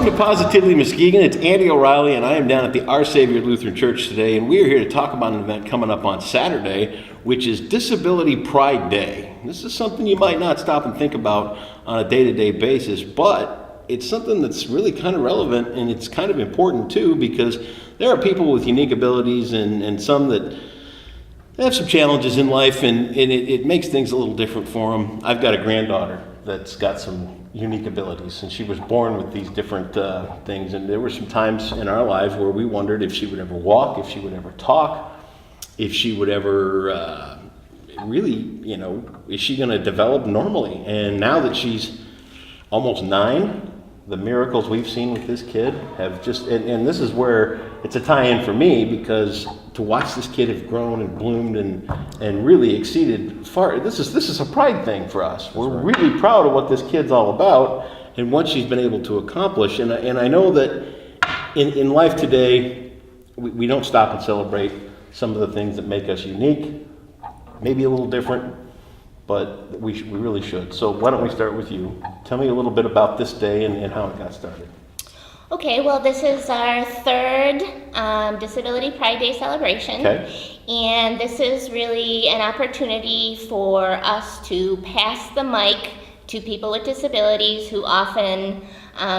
Welcome to Positively Muskegon. It's Andy O'Reilly, and I am down at the Our Savior Lutheran Church today, and we are here to talk about an event coming up on Saturday, which is Disability Pride Day. This is something you might not stop and think about on a day-to-day basis, but it's something that's really kind of relevant, and it's kind of important too, because there are people with unique abilities and some that have some challenges in life, and it makes things a little different for them. I've got a granddaughter that's got some unique abilities, and she was born with these different things, and there were some times in our lives where we wondered if she would ever walk, if she would ever talk, if she would ever really, is she going to develop normally? And now that she's almost 9, the miracles we've seen with this kid have just, and this is where it's a tie-in for me, because to watch this kid have grown and bloomed and really exceeded far, this is a pride thing for us. We're really proud of what this kid's all about and what she's been able to accomplish. And I know that in life today, we don't stop and celebrate some of the things that make us unique, maybe a little different, but we really should. So why don't we start with you? Tell me a little bit about this day and how it got started. Okay, well, this is our third Disability Pride Day celebration. Okay. And this is really an opportunity for us to pass the mic to people with disabilities who often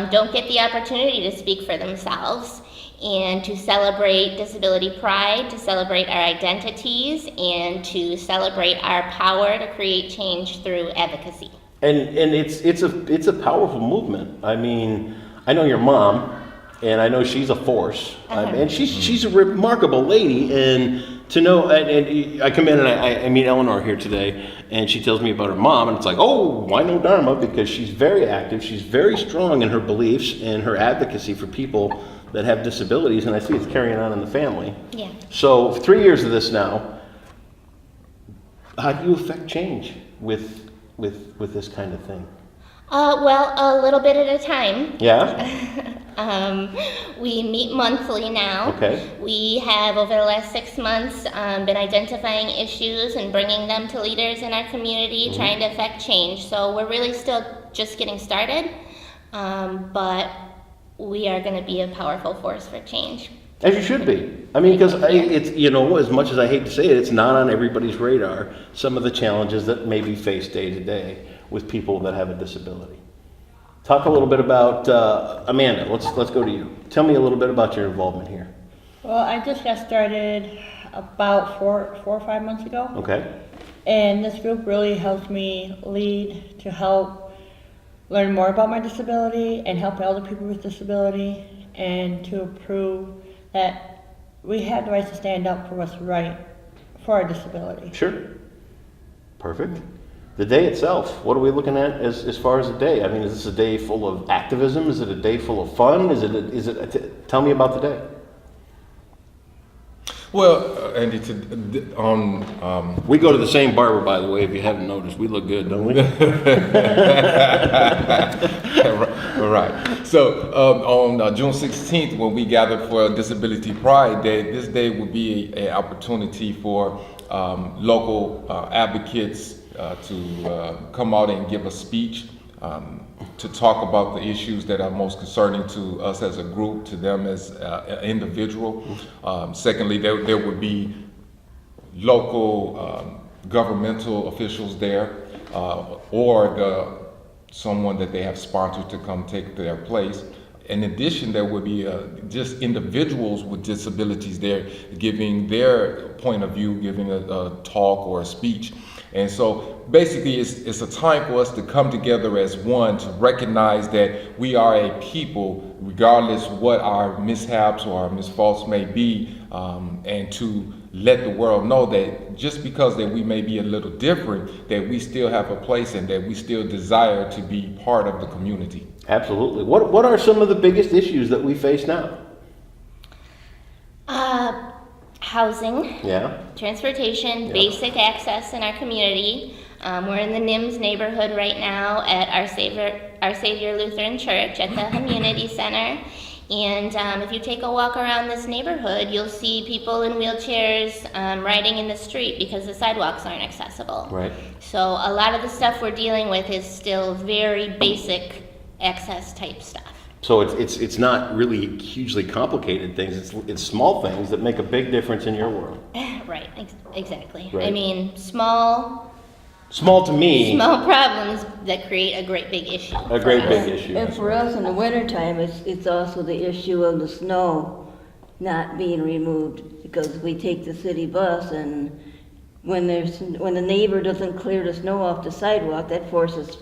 don't get the opportunity to speak for themselves, and to celebrate disability pride, to celebrate our identities, and to celebrate our power to create change through advocacy. And it's a powerful movement. I mean, I know your mom, and I know she's a force, and she's a remarkable lady. And to know, and I come in and I meet Eleanor here today, and she tells me about her mom, and it's like, oh, I know Dharma, because she's very active, she's very strong in her beliefs and her advocacy for people that have disabilities, and I see it's carrying on in the family. Yeah. So 3 years of this now, how do you affect change with this kind of thing? Well, a little bit at a time. Yeah? We meet monthly now. Okay. We have, over the last 6 months, been identifying issues and bringing them to leaders in our community, trying to affect change. So we're really still just getting started, but we are going to be a powerful force for change. As you should be. I mean, because it's, as much as I hate to say it, it's not on everybody's radar, some of the challenges that may be faced day to day with people that have a disability. Talk a little bit about, Amanda, let's go to you. Tell me a little bit about your involvement here. Well, I just got started about four or 5 months ago. Okay. And this group really helped me lead to help learn more about my disability and help other people with disability, and to prove that we have the right to stand up for what's right for our disability. Sure. Perfect. The day itself, what are we looking at as far as a day? I mean, is this a day full of activism? Is it a day full of fun? Tell me about the day. Well, Andy, we go to the same barber, by the way, if you haven't noticed. We look good, don't we? Right. So on June 16th, when we gathered for Disability Pride Day, this day would be an opportunity for local advocates to come out and give a speech, to talk about the issues that are most concerning to us as a group, to them as an individual. Secondly, there would be local governmental officials there, or someone that they have sponsored to come take their place. In addition, there would be just individuals with disabilities there giving their point of view, giving a talk or a speech. And so basically it's a time for us to come together as one, to recognize that we are a people, regardless what our mishaps or our misfaults may be, and to let the world know that just because that we may be a little different, that we still have a place and that we still desire to be part of the community. Absolutely. What are some of the biggest issues that we face now? Housing, Yeah. transportation, Yeah. basic access in our community. We're in the NIMS neighborhood right now at Our Savior Lutheran Church at the Community Center. And if you take a walk around this neighborhood, you'll see people in wheelchairs riding in the street because the sidewalks aren't accessible. Right. So a lot of the stuff we're dealing with is still very basic access type stuff. So it's not really hugely complicated things. It's small things that make a big difference in your world. Right, exactly. I Right. mean, small Small to me, problems that create a great big issue. a great big issue. And for us in the wintertime, it's also the issue of the snow not being removed, because we take the city bus, and when the neighbor doesn't clear the snow off the sidewalk, that forces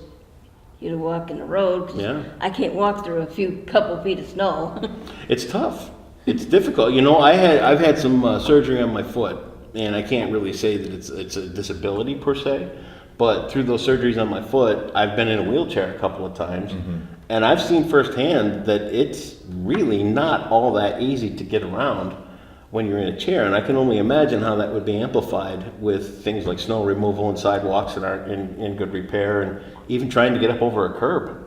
you to walk in the road. 'Cause Yeah. I can't walk through couple feet of snow. It's tough. It's difficult. You know, I've had some surgery on my foot, and I can't really say that it's a disability per se, but through those surgeries on my foot, I've been in a wheelchair a couple of times, and I've seen firsthand that it's really not all that easy to get around when you're in a chair, and I can only imagine how that would be amplified with things like snow removal and sidewalks that aren't in good repair, and even trying to get up over a curb.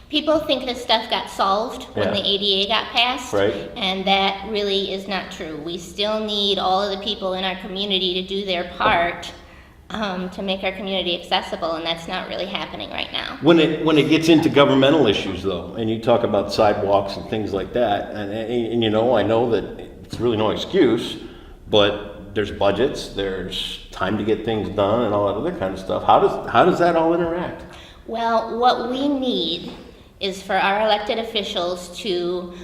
People think this stuff got solved when Yeah. the ADA got passed, Right. and that really is not true. We still need all of the people in our community to do their part to make our community accessible, and that's not really happening right now. When it gets into governmental issues, though, and you talk about sidewalks and things like that, and you know, I know that it's really no excuse, but there's budgets, there's time to get things done, and all that other kind of stuff. How does that all interact? Well, what we need is for our elected officials to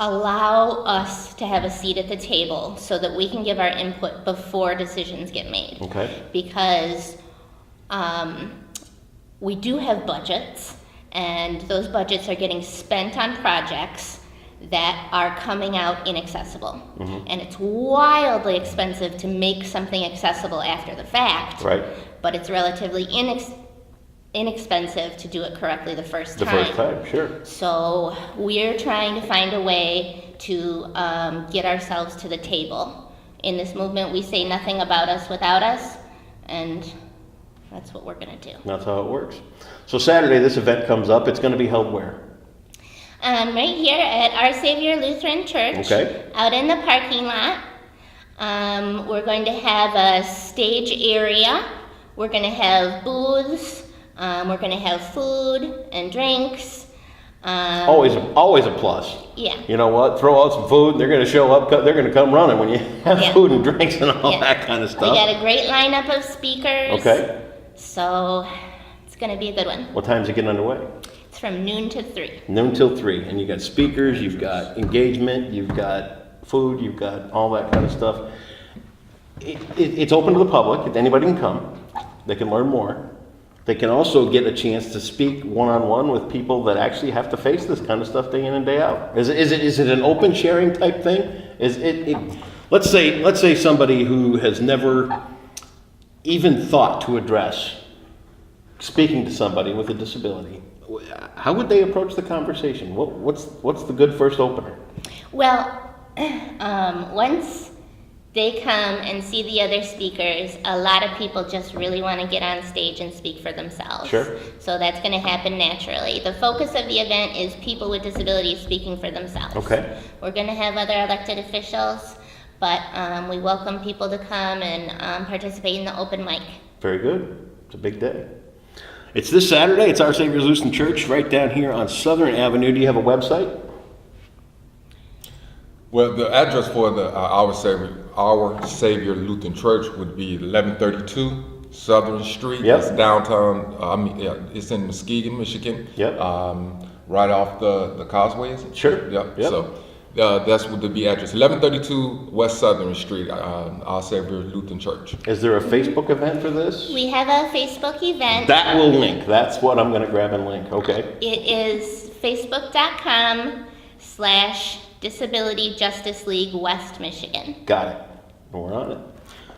allow us to have a seat at the table so that we can give our input before decisions get made. Okay. Because we do have budgets, and those budgets are getting spent on projects that are coming out inaccessible. And it's wildly expensive to make something accessible after the fact. Right. But it's relatively inexpensive to do it correctly the first The time. first time, sure. So we're trying to find a way to get ourselves to the table. In this movement, we say nothing about us without us, and that's what we're going to do. That's how it works. So Saturday, this event comes up. It's going to be held where? Right here at Our Savior Lutheran Church, Okay. out in the parking lot. We're going to have a stage area. We're going to have booths. We're going to have food and drinks. Always a plus. Yeah. You know what? Throw out some food, and they're going to show up. They're going to come running when you have Yeah. food and drinks and all Yeah. that kind of We stuff. got a great lineup of speakers. Okay. So it's going to be a good one. What time's it getting underway? It's from noon to 3. Noon till 3, and you got speakers, you've got engagement, you've got food, you've got all that kind of stuff. It's open to the public. Anybody can come. They can learn more. They can also get a chance to speak one-on-one with people that actually have to face this kind of stuff day in and day out. Is it an open sharing type thing? Let's say somebody who has never even thought to address speaking to somebody with a disability. How would they approach the conversation? What's the good first opener? Well, once they come and see the other speakers, a lot of people just really want to get on stage and speak for themselves. Sure. So that's going to happen naturally. The focus of the event is people with disabilities speaking for themselves. Okay. We're going to have other elected officials, but we welcome people to come and participate in the open mic. Very good. It's a big day. It's this Saturday. It's Our Savior's Lutheran Church right down here on Southern Avenue. Do you have a website? Well, the address for the Our Savior Lutheran Church would be 1132 Southern Street. Yep. It's downtown. It's in Muskegon, Michigan. Yep. Right off the causeway. Is it? Sure. Yep. Yep. So that's what the address. 1132 West Southern Street. Our Savior Lutheran Church. Is there a Facebook event for this? We have a Facebook event. That will link. That's what I'm going to grab and link. Okay. It is facebook.com/Disability Justice League West Michigan. Got it. We're on it.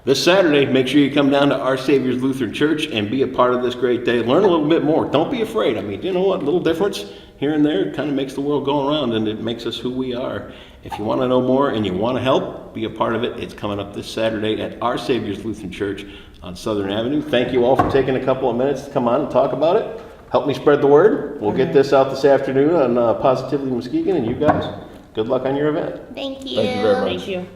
This Saturday, make sure you come down to Our Savior's Lutheran Church and be a part of this great day. Learn a little bit more. Don't be afraid. I mean, you know what? A little difference here and there kind of makes the world go around, and it makes us who we are. If you want to know more and you want to help, be a part of it. It's coming up this Saturday at Our Savior's Lutheran Church on Southern Avenue. Thank you all for taking a couple of minutes to come on and talk about it. Help me spread the word. We'll get this out this afternoon on Positively Muskegon, and you guys, good luck on your event. Thank you. Thank you very much. Thank you.